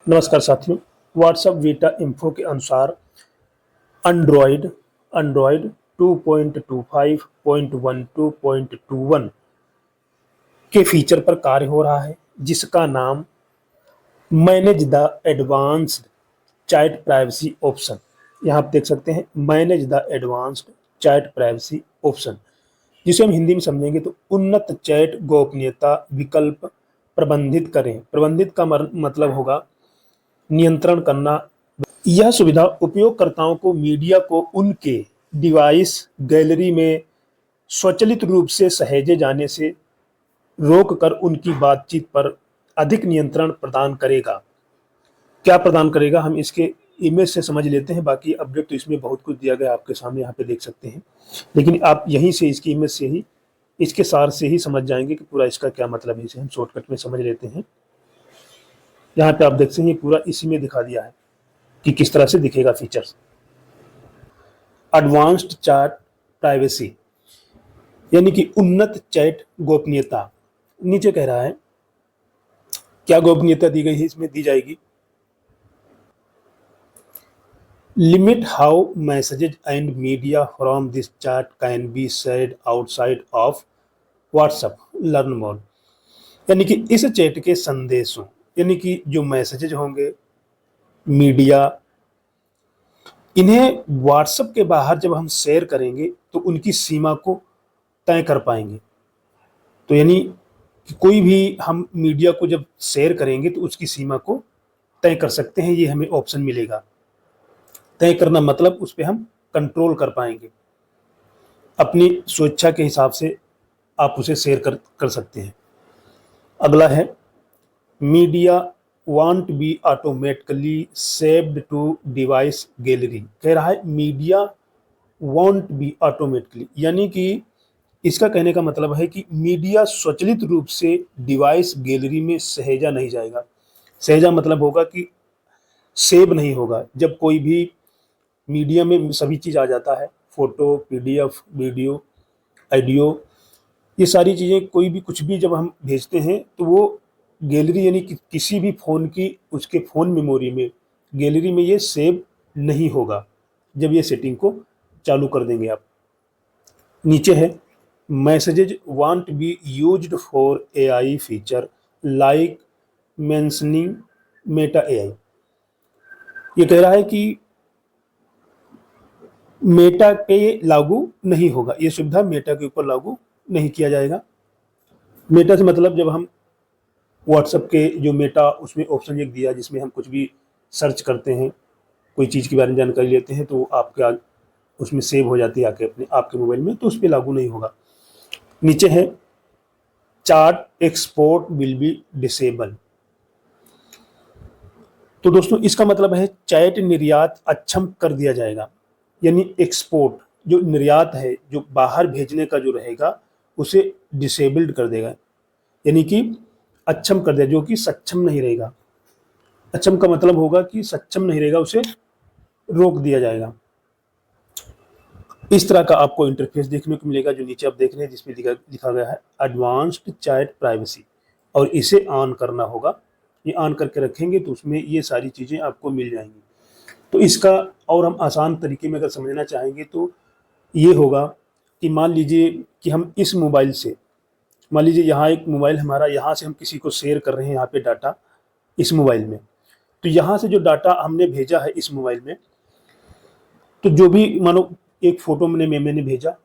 नमस्कार साथियों। WhatsApp beta info के अनुसार एंड्रॉयड एंड्रॉयड 2.25.12.21 के फीचर पर कार्य हो रहा है, जिसका नाम manage the advanced chat privacy option. यहाँ आप देख सकते हैं manage the advanced chat privacy option, जिसे हम हिंदी में समझेंगे तो उन्नत चैट गोपनीयता विकल्प प्रबंधित करें। प्रबंधित का मतलब होगा नियंत्रण करना। यह सुविधा उपयोगकर्ताओं को मीडिया को उनके डिवाइस गैलरी में स्वचालित रूप से सहेजे जाने से रोककर उनकी बातचीत पर अधिक नियंत्रण प्रदान करेगा। क्या प्रदान करेगा, हम इसके इमेज से समझ लेते हैं। बाकी अपडेट तो इसमें बहुत कुछ दिया गया, आपके सामने यहाँ पे देख सकते हैं, लेकिन आप यहीं से इसकी इमेज से ही, इसके सार से ही समझ जाएंगे कि पूरा इसका क्या मतलब है। इसे हम शॉर्टकट में समझ लेते हैं। यहाँ पे आप देख सकते हैं पूरा इसी में दिखा दिया है कि किस तरह से दिखेगा फीचर्स। एडवांस्ड चैट प्राइवेसी यानी कि उन्नत चैट गोपनीयता। नीचे कह रहा है क्या गोपनीयता दी गई है, इसमें दी जाएगी। Limit how messages and media from this chat can be shared outside of WhatsApp learn more. यानी कि इस चैट के संदेशों, यानी कि जो मैसेजेज होंगे, मीडिया, इन्हें व्हाट्सएप के बाहर जब हम शेयर करेंगे तो उनकी सीमा को तय कर पाएंगे। तो यानी कि कोई भी हम मीडिया को जब शेयर करेंगे तो उसकी सीमा को तय कर सकते हैं। ये हमें ऑप्शन मिलेगा। तय करना मतलब उस पर हम कंट्रोल कर पाएंगे। अपनी स्वेच्छा के हिसाब से आप उसे शेयर कर सकते हैं। अगला है media won't be automatically saved to device gallery. कह रहा है मीडिया वांट बी ऑटोमेटिकली, यानी कि इसका कहने का मतलब है कि मीडिया स्वचालित रूप से डिवाइस गैलरी में सहेजा नहीं जाएगा। सहेजा मतलब होगा कि सेव नहीं होगा। जब कोई भी मीडिया में सभी चीज़ आ जाता है, फोटो, पीडीएफ, वीडियो, ऑडियो, ये सारी चीज़ें, कोई भी कुछ भी जब हम भेजते हैं तो वो गैलरी यानी कि किसी भी फ़ोन की उसके फ़ोन मेमोरी में, गैलरी में ये सेव नहीं होगा जब ये सेटिंग को चालू कर देंगे आप। नीचे है messages want be used for AI feature like mentioning Meta AI. ये कह रहा है कि मेटा पे लागू नहीं होगा, ये सुविधा मेटा के ऊपर लागू नहीं किया जाएगा। मेटा से मतलब जब हम व्हाट्सएप के जो मेटा, उसमें ऑप्शन एक दिया जिसमें हम कुछ भी सर्च करते हैं, कोई चीज़ के बारे में जानकारी लेते हैं तो आपका उसमें सेव हो जाती है आपके मोबाइल में, तो उस पर लागू नहीं होगा। नीचे है chat export will be disable. तो दोस्तों इसका मतलब है चैट निर्यात अक्षम कर दिया जाएगा। यानी एक्सपोर्ट जो निर्यात है, जो बाहर भेजने का जो रहेगा, उसे डिसेबल्ड कर देगा, यानी कि अक्षम कर देगा, जो कि सक्षम नहीं रहेगा। अक्षम का मतलब होगा कि सक्षम नहीं रहेगा, उसे रोक दिया जाएगा। इस तरह का आपको इंटरफेस देखने को मिलेगा जो नीचे आप देख रहे हैं, जिसमें लिखा गया है एडवांस्ड चैट प्राइवेसी, और इसे ऑन करना होगा। ये ऑन करके रखेंगे तो उसमें ये सारी चीज़ें आपको मिल जाएंगी। तो इसका और हम आसान तरीके में अगर समझना चाहेंगे तो ये होगा कि मान लीजिए कि हम इस मोबाइल से, मान लीजिए यहाँ एक मोबाइल हमारा, यहाँ से हम किसी को शेयर कर रहे हैं यहाँ पे डाटा इस मोबाइल में, तो यहाँ से जो डाटा हमने भेजा है इस मोबाइल में, तो जो भी मानो एक फ़ोटो मैंने भेजा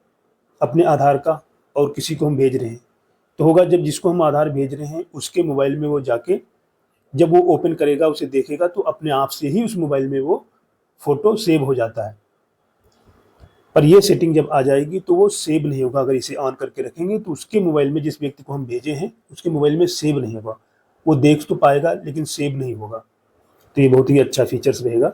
अपने आधार का और किसी को हम भेज रहे हैं, तो होगा जब जिसको हम आधार भेज रहे हैं उसके मोबाइल में वो जाके जब वो ओपन करेगा, उसे देखेगा, तो अपने आप से ही उस मोबाइल में वो फ़ोटो सेव हो जाता है। पर ये सेटिंग जब आ जाएगी तो वो सेव नहीं होगा। अगर इसे ऑन करके रखेंगे तो उसके मोबाइल में, जिस व्यक्ति को हम भेजे हैं उसके मोबाइल में सेव नहीं होगा। वो देख तो पाएगा लेकिन सेव नहीं होगा। तो ये बहुत ही अच्छा फीचर्स रहेगा।